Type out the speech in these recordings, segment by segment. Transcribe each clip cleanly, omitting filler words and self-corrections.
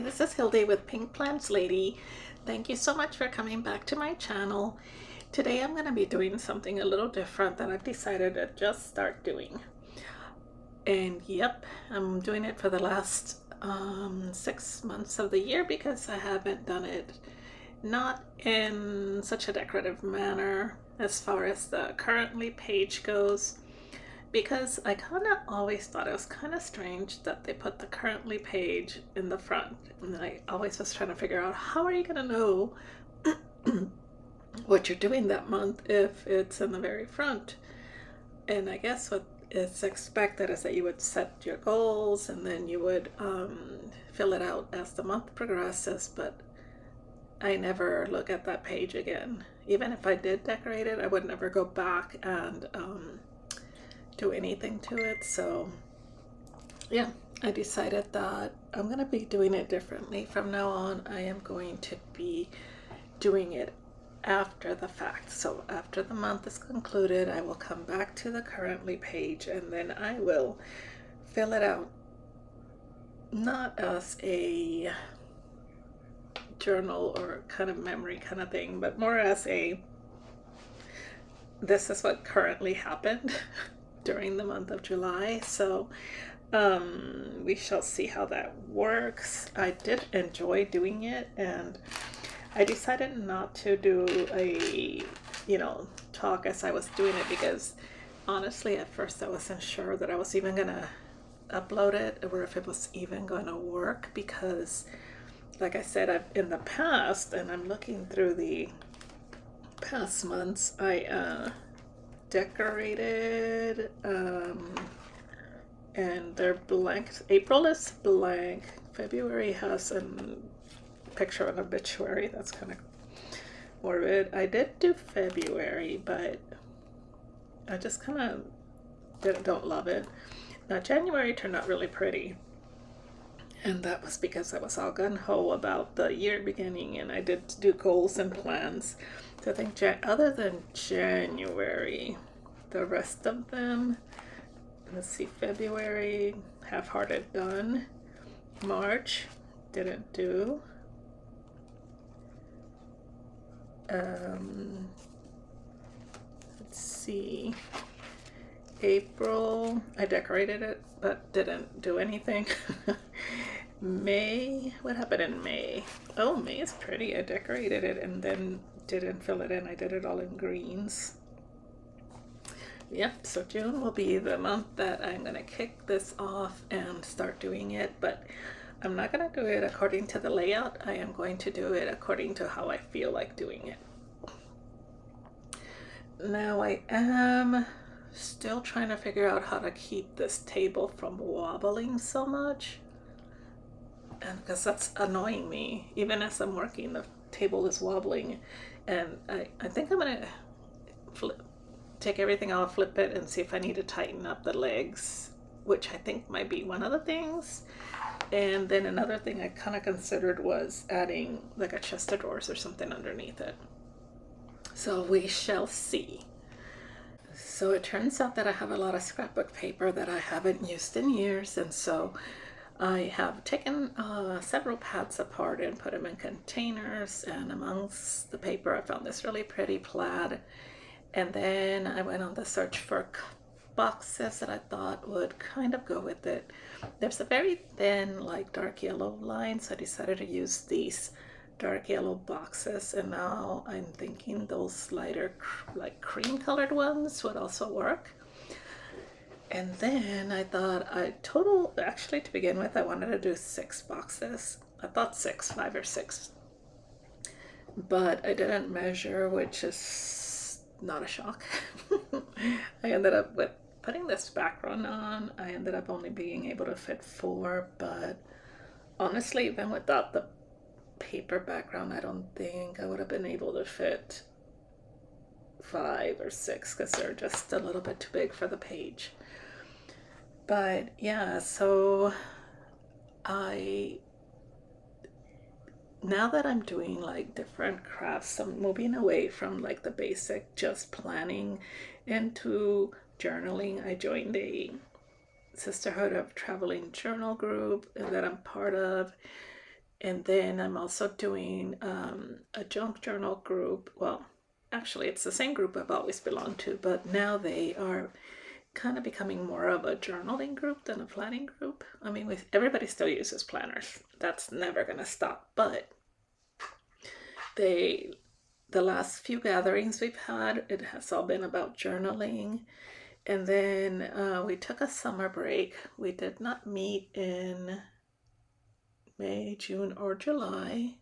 this is Hilde with Pink Plants Lady. Thank you so much for coming back to my channel. Today I'm going to be doing something a little different that I've decided to just start doing. And yep, I'm doing it for the last 6 months of the year because I haven't done it not in such a decorative manner as far as the currently page goes, because I kind of always thought it was kind of strange that they put the currently page in the front, and I always was trying to figure out, how are you going to know what you're doing that month if it's in the very front? And I guess what is expected is that you would set your goals and then you would fill it out as the month progresses, but I never look at that page again. Even if I did decorate it, I would never go back and do anything to it. So yeah, I decided that I'm going to be doing it differently. From now on, I am going to be doing it after the fact. So after the month is concluded, I will come back to the currently page and then I will fill it out, not as a journal or kind of memory kind of thing, but more as a, this is what currently happened during the month of July. So we shall see how that works. I did enjoy doing it, and I decided not to do a talk as I was doing it, because honestly at first I wasn't sure that I was even gonna upload it or if it was even gonna work, because like I said, I've in the past, and I'm looking through the past months, I decorated and they're blank. April is blank. February has a picture of an obituary. That's kind of morbid. I did do February, but I just kind of don't love it. Now January turned out really pretty, and that was because I was all gung-ho about the year beginning, and I did do goals and plans. So I think other than January, the rest of them, let's see, February, half-hearted done. March, didn't do. Let's see, April, I decorated it, but didn't do anything. May, what happened in May? Oh, May is pretty. I decorated it and then didn't fill it in. I did it all in greens. Yep, so June will be the month that I'm gonna kick this off and start doing it, but I'm not gonna do it according to the layout. I am going to do it according to how I feel like doing it. Now I am still trying to figure out how to keep this table from wobbling so much, and because that's annoying me. Even as I'm working, the table is wobbling, and I think I'm gonna take everything off, flip it, and see if I need to tighten up the legs, which I think might be one of the things. And then another thing I kind of considered was adding like a chest of drawers or something underneath it. So we shall see. So it turns out that I have a lot of scrapbook paper that I haven't used in years, and so I have taken several pads apart and put them in containers, and amongst the paper I found this really pretty plaid. And then I went on the search for boxes that I thought would kind of go with it. There's a very thin, like dark yellow line, so I decided to use these dark yellow boxes, and now I'm thinking those lighter, like cream colored ones would also work. And then I thought actually to begin with, I wanted to do 6 boxes. I thought 5 or 6, but I didn't measure, which is not a shock. I ended up with putting this background on. I ended up only being able to fit 4, but honestly, even without the paper background, I don't think I would have been able to fit 5 or 6 because they're just a little bit too big for the page. But yeah, so now that I'm doing like different crafts, I'm moving away from like the basic just planning into journaling. I joined a Sisterhood of Traveling Journal group that I'm part of, And then I'm also doing a junk journal group. Well, actually, it's the same group I've always belonged to, but now they are kind of becoming more of a journaling group than a planning group. I mean, everybody still uses planners. That's never going to stop. But the last few gatherings we've had, it has all been about journaling. And then we took a summer break. We did not meet in May, June, or July.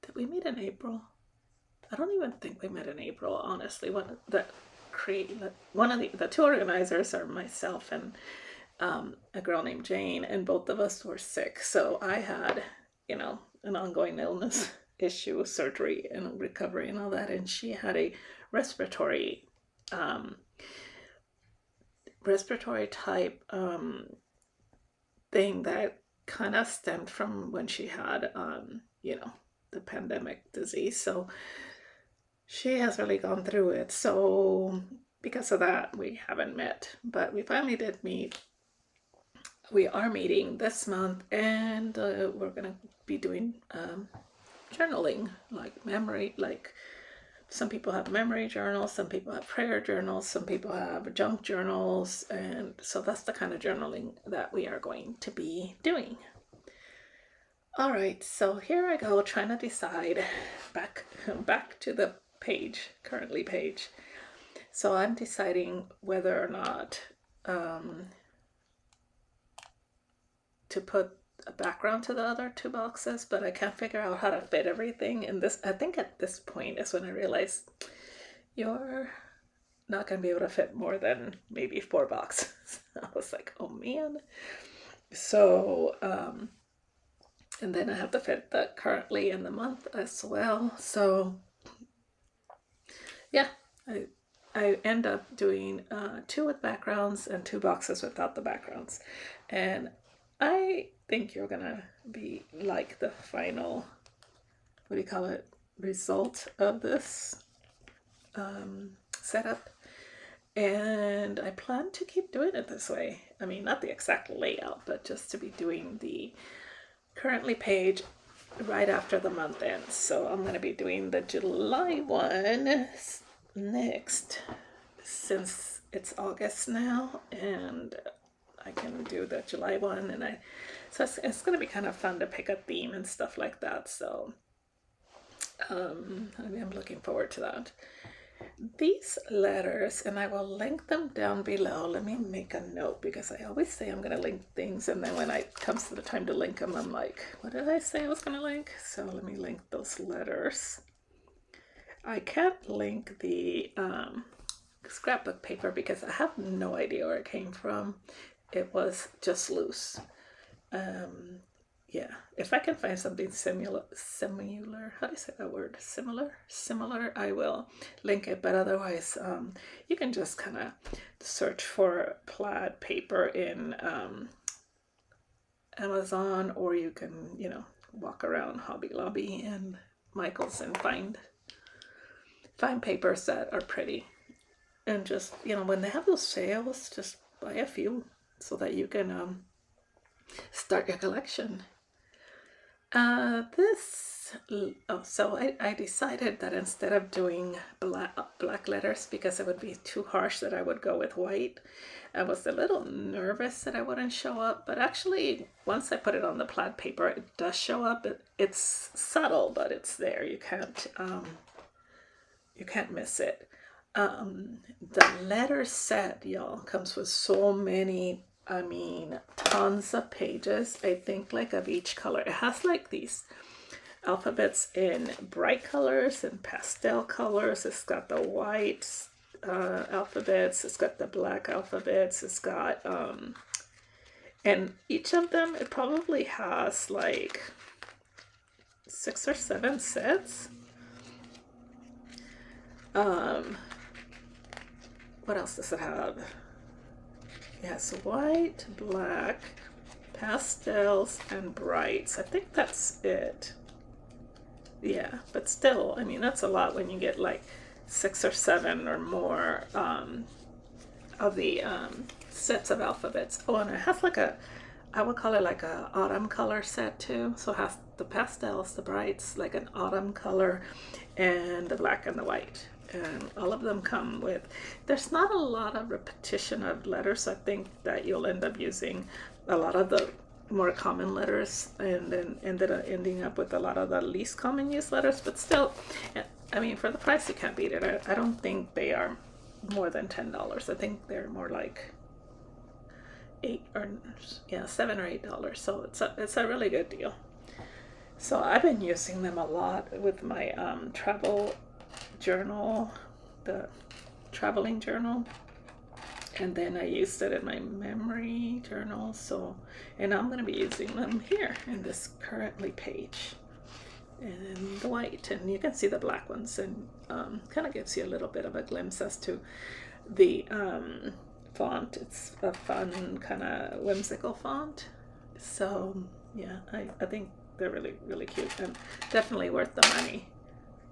Did we meet in April? I don't even think we met in April, honestly. One of the two organizers are myself and a girl named Jane, and both of us were sick. So I had, an ongoing illness issue, surgery and recovery and all that, and she had a respiratory type thing that kind of stemmed from when she had the pandemic disease. So she has really gone through it. So because of that, we haven't met, but we finally did meet. We are meeting this month, and we're gonna be doing journaling, like memory, like some people have memory journals, some people have prayer journals, some people have junk journals, and so that's the kind of journaling that we are going to be doing. All right, so here I go trying to decide, back to the currently page. So I'm deciding whether or not to put a background to the other two boxes, but I can't figure out how to fit everything in this. I think at this point is when I realized you're not going to be able to fit more than maybe 4 boxes. I was like, oh man. So, and then I have to fit the currently in the month as well. So, yeah, I end up doing 2 with backgrounds and 2 boxes without the backgrounds. And I think you're gonna be like the final, result of this setup. And I plan to keep doing it this way. I mean, not the exact layout, but just to be doing the currently page right after the month ends. So I'm going to be doing the July one next, since it's August now, and I can do the July one, and so it's going to be kind of fun to pick a theme and stuff like that. So I'm looking forward to that. These letters, and I will link them down below. Let me make a note, because I always say I'm going to link things, and then when it comes to the time to link them, I'm like, what did I say I was going to link? So let me link those letters. I can't link the scrapbook paper because I have no idea where it came from. It was just loose. Yeah, if I can find something similar, how do you say that word? Similar, I will link it. But otherwise, you can just kind of search for plaid paper in Amazon, or you can, walk around Hobby Lobby and Michael's and find papers that are pretty. And just, when they have those sales, just buy a few so that you can start your collection. So I decided that instead of doing black letters, because it would be too harsh, that I would go with white. I was a little nervous that I wouldn't show up, but actually once I put it on the plaid paper, it does show up. It's subtle, but it's there. You can't miss it. The letter set, y'all, comes with so many, tons of pages. I think like of each color. It has like these alphabets in bright colors and pastel colors. It's got the white alphabets. It's got the black alphabets. It's got, and each of them, it probably has like 6 or 7 sets. What else does it have? Yes, white, black, pastels, and brights. I think that's it. Yeah, but still, that's a lot when you get like 6 or 7 or more of the sets of alphabets. Oh, and it has like a I would call it like a autumn color set too. So it has the pastels, the brights, like an autumn color, and the black and the white. And all of them come with, there's not a lot of repetition of letters. I think that you'll end up using a lot of the more common letters and then ending up with a lot of the least common used letters. But still, I mean, for the price, you can't beat it. I don't think they are more than $10. I think they're more like $7 or $8. So it's a really good deal. So I've been using them a lot with my travel journal, the traveling journal, and then I used it in my memory journal. So, and I'm going to be using them here in this currently page, and the white, and you can see the black ones, and kind of gives you a little bit of a glimpse as to the font. It's a fun kind of whimsical font. So yeah, I think they're really, really cute and definitely worth the money.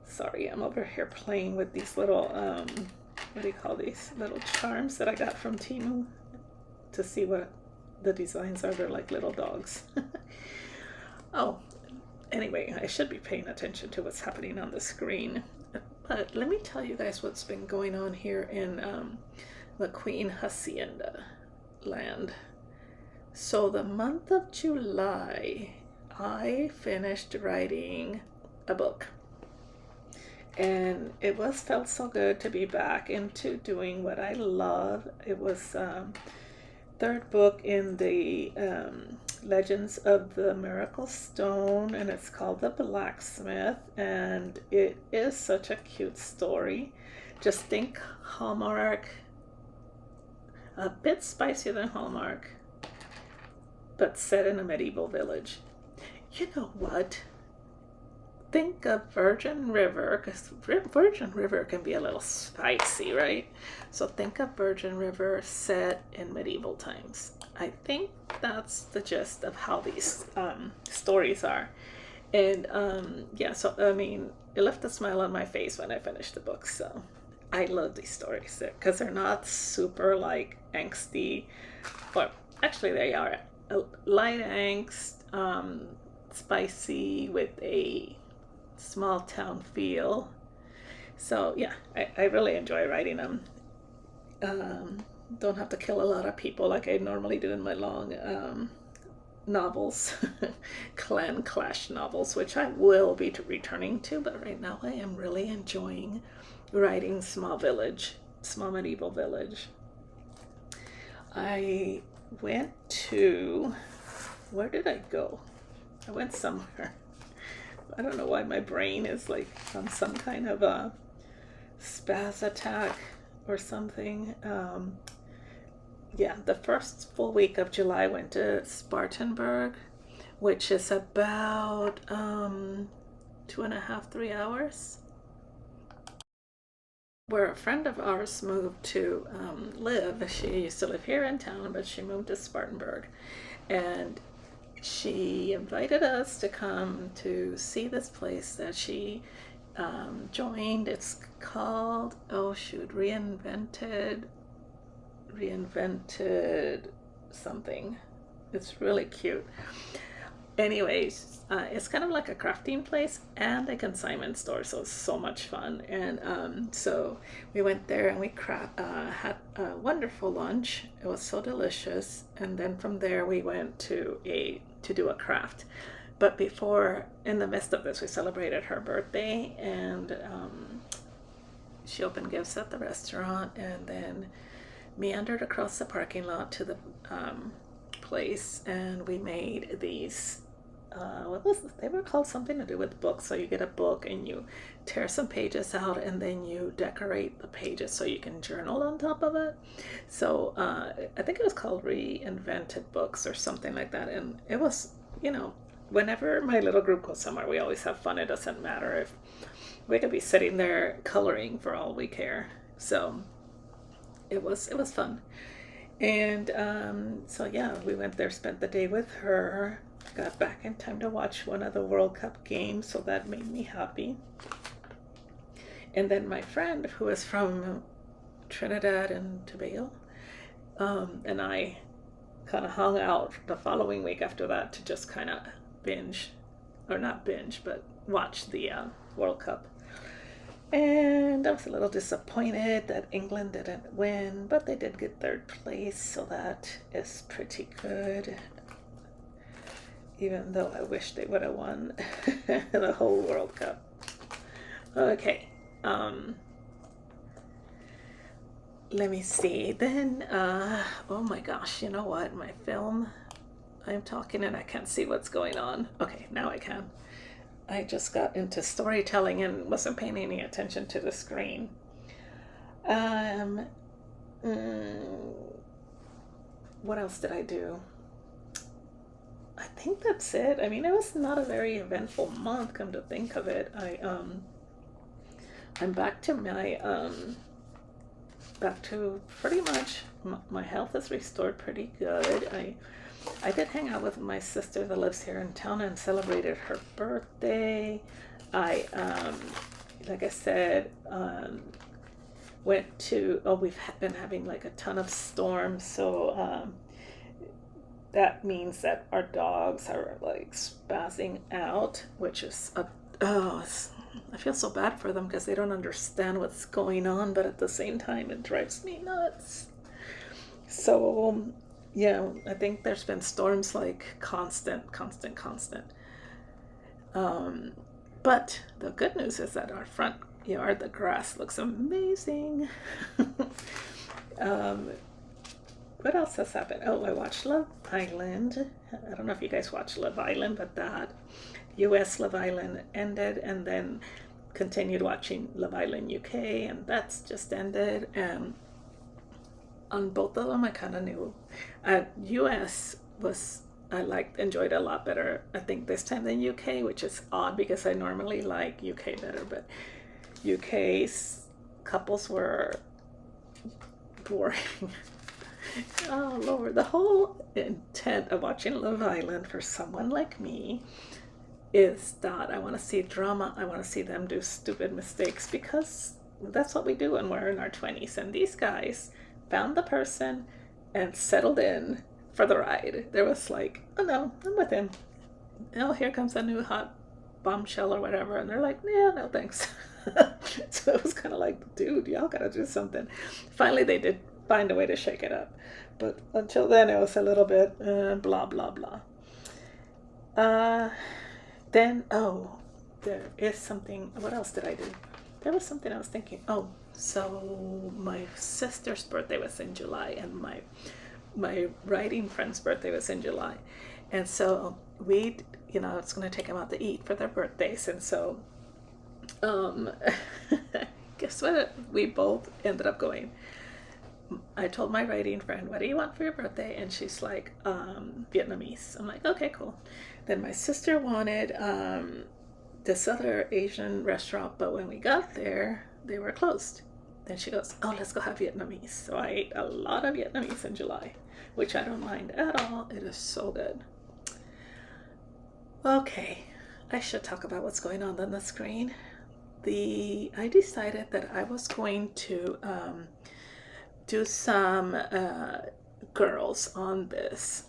Sorry, I'm over here playing with these little what do you call these little charms that I got from Temu to see what the designs are. They're like little dogs. Oh, anyway, I should be paying attention to what's happening on the screen. But let me tell you guys what's been going on here in McQueen Hacienda land. So the month of July, I finished writing a book. And it felt so good to be back into doing what I love. It was third book in the Legends of the Miracle Stone, and it's called The Blacksmith, and it is such a cute story. Just think Hallmark, a bit spicier than Hallmark, but set in a medieval village. You know what? Think of Virgin River, because Virgin River can be a little spicy, right? So think of Virgin River set in medieval times. I think that's the gist of how these stories are. And yeah, so I mean, it left a smile on my face when I finished the book. So I love these stories because they're not super like angsty, or actually they are light angst, spicy with a small town feel. So yeah, I really enjoy writing them. Don't have to kill a lot of people like I normally do in my long novels, clan clash novels, which I will be returning to, but right now I am really enjoying writing small medieval village. I went to, where did I go? I went somewhere. I don't know why my brain is like on some kind of a spaz attack or something. Yeah, the first full week of July I went to Spartanburg, which is about 2.5, 3 hours. Where a friend of ours moved to live. She used to live here in town, but she moved to Spartanburg. And she invited us to come to see this place that she joined. It's called, oh shoot, Reinvented something. It's really cute. Anyways, it's kind of like a crafting place and a consignment store, so it's so much fun. And so we went there and we had a wonderful lunch. It was so delicious. And then from there we went to do a craft. But before, in the midst of this, we celebrated her birthday, and she opened gifts at the restaurant, and then meandered across the parking lot to the place, and we made these they were called something to do with books. So you get a book and you tear some pages out, and then you decorate the pages so you can journal on top of it. So I think it was called Reinvented Books or something like that. And it was, whenever my little group goes somewhere, we always have fun. It doesn't matter if we could be sitting there coloring for all we care. So it was fun. And so yeah, we went there, spent the day with her, got back in time to watch one of the World Cup games, so that made me happy. And then my friend, who is from Trinidad and Tobago, and I kind of hung out the following week after that to just kind of binge, or not binge, but watch the World Cup. And I was a little disappointed that England didn't win, but they did get third place, so that is pretty good. Even though I wish they would have won the whole World Cup. Okay. Let me see. Then, oh my gosh, you know what? My film, I'm talking and I can't see what's going on. Okay, now I can. I just got into storytelling and wasn't paying any attention to the screen. What else did I do? I think that's it. I mean, it was not a very eventful month, come to think of it. I'm back to pretty much my health is restored pretty good. I did hang out with my sister that lives here in town and celebrated her birthday. I like I said, went to, we've been having like a ton of storms, so that means that our dogs are like spazzing out, which is I feel so bad for them because they don't understand what's going on, but at the same time it drives me nuts. So yeah, I think there's been storms like constant. But the good news is that our front yard, the grass looks amazing. What else has happened? Oh, I watched Love Island. I don't know if you guys watched Love Island, but that US Love Island ended, and then continued watching Love Island UK, and that's just ended. And on both of them, I kind of knew. US was, enjoyed a lot better, I think, this time than UK, which is odd because I normally like UK better, but UK's couples were boring. Oh Lord, the whole intent of watching Love Island for someone like me is that I want to see drama. I want to see them do stupid mistakes because that's what we do when we're in our 20s. And these guys found the person and settled in for the ride. There was like, oh no, I'm with him. Oh, here comes a new hot bombshell or whatever. And they're like, yeah, no thanks. So it was kind of like, dude, y'all gotta do something. Finally, they did find a way to shake it up. But until then, it was a little bit blah, blah, blah. Then, there is something. What else did I do? There was something I was thinking. Oh, so my sister's birthday was in July, and my writing friend's birthday was in July. And so we, it's going to take them out to eat for their birthdays. And so, guess what? We both ended up going. I told my writing friend, what do you want for your birthday? And she's like, Vietnamese. I'm like, okay, cool. Then my sister wanted this other Asian restaurant, but when we got there, they were closed. Then she goes, oh, let's go have Vietnamese. So I ate a lot of Vietnamese in July, which I don't mind at all. It is so good. Okay, I should talk about what's going on the screen. I decided that I was going to do some girls on this.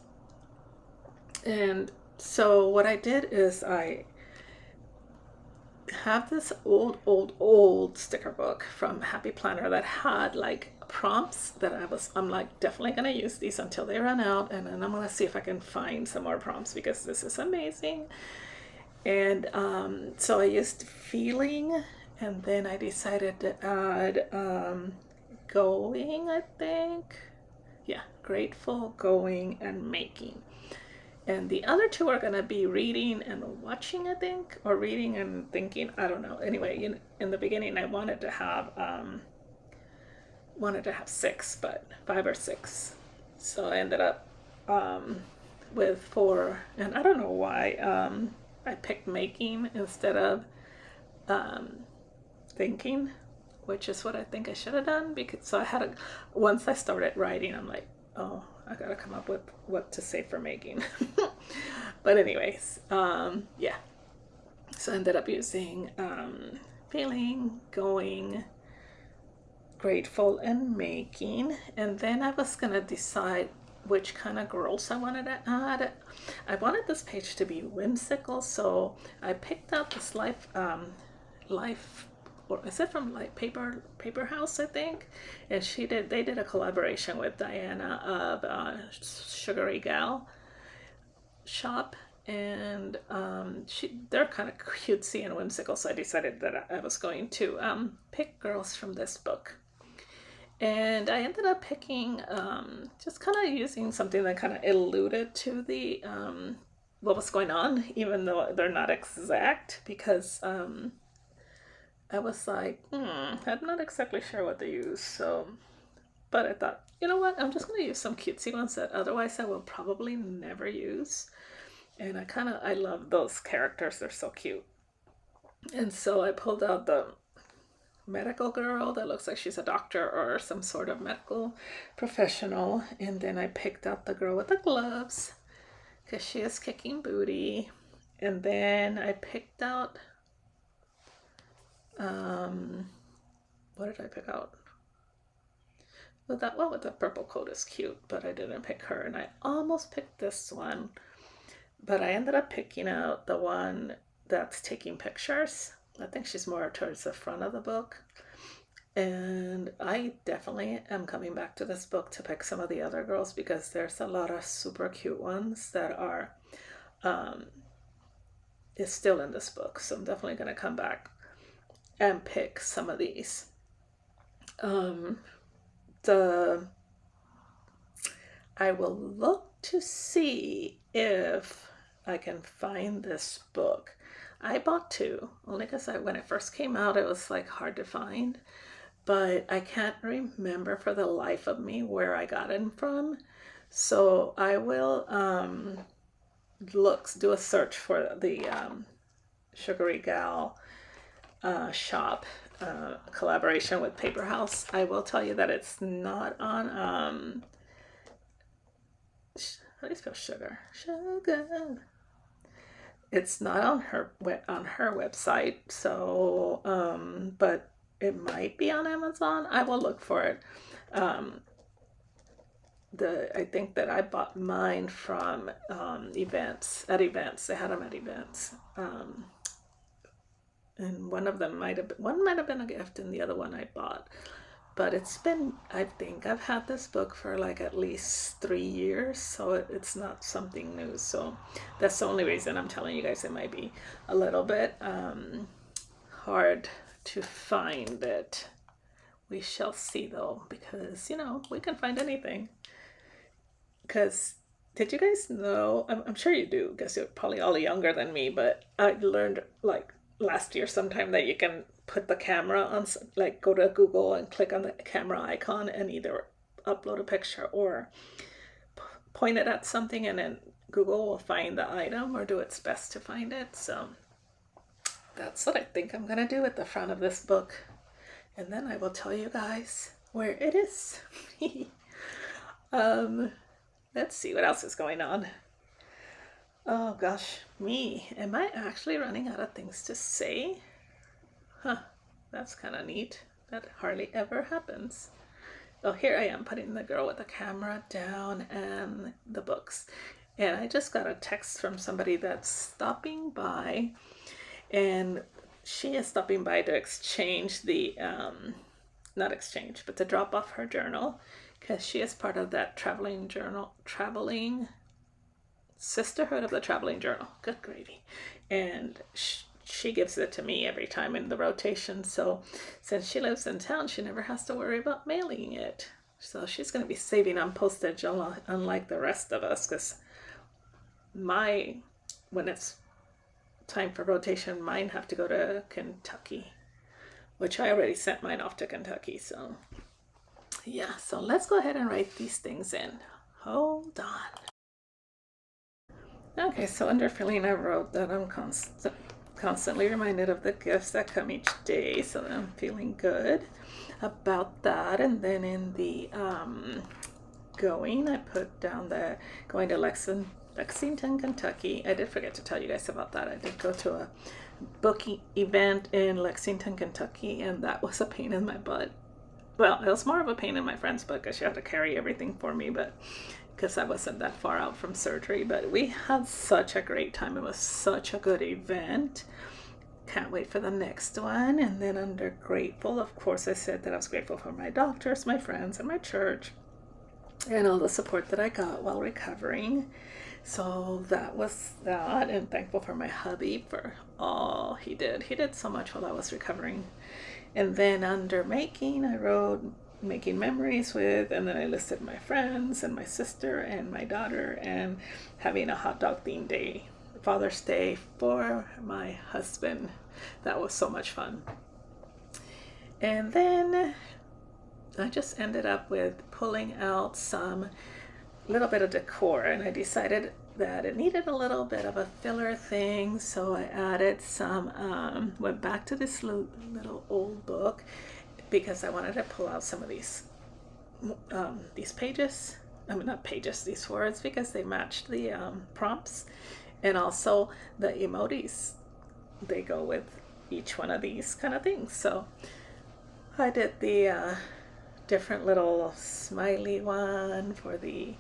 And so what I did is I have this old sticker book from Happy Planner that had like prompts that I'm like definitely gonna use these until they run out, and then I'm gonna see if I can find some more prompts because this is amazing. And so I used feeling, and then I decided to add going, I think. Yeah, grateful, going, and making. And the other two are going to be reading and watching, I think, or reading and thinking. I don't know. Anyway, in the beginning, I wanted to have 6, but 5 or 6. So I ended up with 4, and I don't know why I picked making instead of thinking, which is what I think I should have done. Because so once I started writing, I'm like, oh, I gotta come up with what to say for making. But anyways, yeah. So I ended up using feeling, going, grateful, and making. And then I was gonna decide which kind of girls I wanted to add. I wanted this page to be whimsical, so I picked out this life, or is it from like Paper House, I think, and they did a collaboration with Diana of Sugary Gal shop, and they're kind of cutesy and whimsical, so I decided that I was going to pick girls from this book. And I ended up picking, just kind of using something that kind of alluded to the what was going on, even though they're not exact, because I was like, I'm not exactly sure what to use. So, but I thought, you know what? I'm just gonna use some cutesy ones that otherwise I will probably never use. And I love those characters. They're so cute. And so I pulled out the medical girl that looks like she's a doctor or some sort of medical professional. And then I picked out the girl with the gloves because she is kicking booty. And then I picked out, what did I pick out? Well, that one with the purple coat is cute, but I didn't pick her. And I almost picked this one, but I ended up picking out the one that's taking pictures. I think she's more towards the front of the book. And I definitely am coming back to this book to pick some of the other girls because there's a lot of super cute ones that are is still in this book. So I'm definitely going to come back and pick some of these. I will look to see if I can find this book. I bought two, only because when it first came out, it was like hard to find, but I can't remember for the life of me where I got it from. So I will do a search for the Sugary Gal shop collaboration with Paper House. I will tell you that it's not on how do you spell sugar? Sugar. It's not on her website, so but it might be on Amazon. I will look for it. I think that I bought mine from events. They had them at events. And one might have been a gift, and the other one I bought. But I think I've had this book for like at least 3 years, so it's not something new. So that's the only reason I'm telling you guys it might be a little bit hard to find it. We shall see though, because we can find anything. Because did you guys know? I'm sure you do, because you're probably all younger than me. But I learned like last year sometime that you can put the camera on, like go to Google and click on the camera icon and either upload a picture or point it at something, and then Google will find the item or do its best to find it. So that's what I think I'm gonna do at the front of this book, and then I will tell you guys where it is. Let's see what else is going on. Oh gosh, me. Am I actually running out of things to say? Huh, that's kind of neat. That hardly ever happens. Oh, here I am putting the girl with the camera down and the books. And I just got a text from somebody that's stopping by, and she is stopping by to exchange not exchange, but to drop off her journal, because she is part of that traveling Sisterhood of the Traveling Journal. Good gravy. And she gives it to me every time in the rotation. So since she lives in town, she never has to worry about mailing it. So she's going to be saving on postage, unlike the rest of us, because when it's time for rotation, mine have to go to Kentucky, which I already sent mine off to Kentucky. So yeah, so let's go ahead and write these things in. Hold on. Okay, so under feeling, I wrote that I'm constantly reminded of the gifts that come each day, so that I'm feeling good about that. And then in the I put down the going to Lexington, Kentucky. I did forget to tell you guys about that. I did go to a booking event in Lexington, Kentucky, and that was a pain in my butt. Well, it was more of a pain in my friend's butt because she had to carry everything for me, but because I wasn't that far out from surgery, but we had such a great time. It was such a good event. Can't wait for the next one. And then under grateful, of course, I said that I was grateful for my doctors, my friends, and my church, and all the support that I got while recovering. So that was that, and thankful for my hubby for all he did. He did so much while I was recovering. And then under making, I wrote making memories with, and then I listed my friends and my sister and my daughter, and having a hot dog themed day, Father's Day, for my husband. That was so much fun. And then I just ended up with pulling out some little bit of decor, and I decided that it needed a little bit of a filler thing, so I added some, went back to this little old book, because I wanted to pull out some of these pages, I mean not pages, these words, because they matched the prompts, and also the emojis, they go with each one of these kind of things. So I did the different little smiley one for the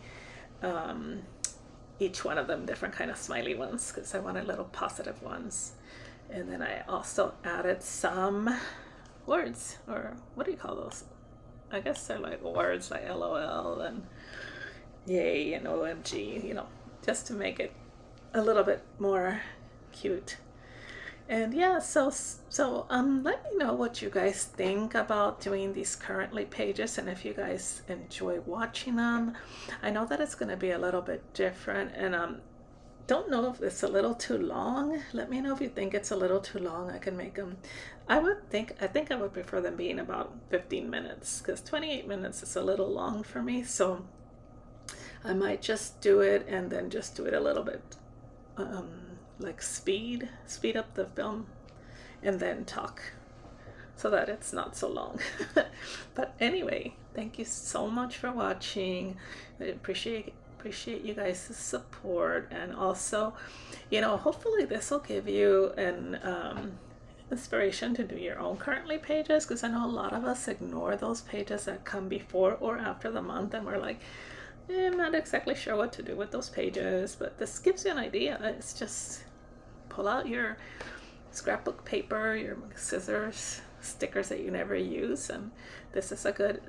each one of them different kind of smiley ones, because I wanted little positive ones. And then I also added some words, or what do you call those? I guess they're like words like LOL and yay and OMG, you know, just to make it a little bit more cute. And yeah, so let me know what you guys think about doing these currently pages, and if you guys enjoy watching them. I know that it's going to be a little bit different, and don't know if it's a little too long. Let me know if you think it's a little too long. I can make them, I think I would prefer them being about 15 minutes, because 28 minutes is a little long for me. So I might just do it, and then just do it a little bit like speed up the film, and then talk, so that it's not so long. But anyway, thank you so much for watching. I appreciate you guys' support, and also, you know, hopefully this will give you an inspiration to do your own currently pages, because I know a lot of us ignore those pages that come before or after the month, and we're like, I'm not exactly sure what to do with those pages. But this gives you an idea. It's just pull out your scrapbook paper, your scissors, stickers that you never use, and this is a good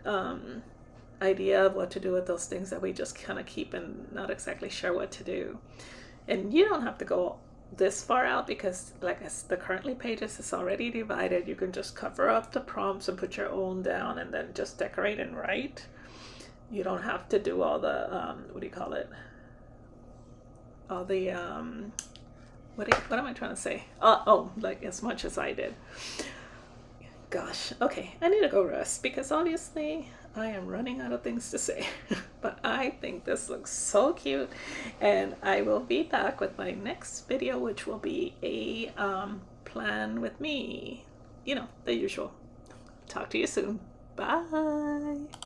idea of what to do with those things that we just kind of keep and not exactly sure what to do. And you don't have to go this far out, because like the currently pages is already divided. You can just cover up the prompts and put your own down, and then just decorate and write. You don't have to do all the what do you call it, all the what am I trying to say? Oh, like as much as I did. Gosh, okay, I need to go rest, because obviously I am running out of things to say. But I think this looks so cute, and I will be back with my next video, which will be a plan with me, you know, the usual. Talk to you soon. Bye.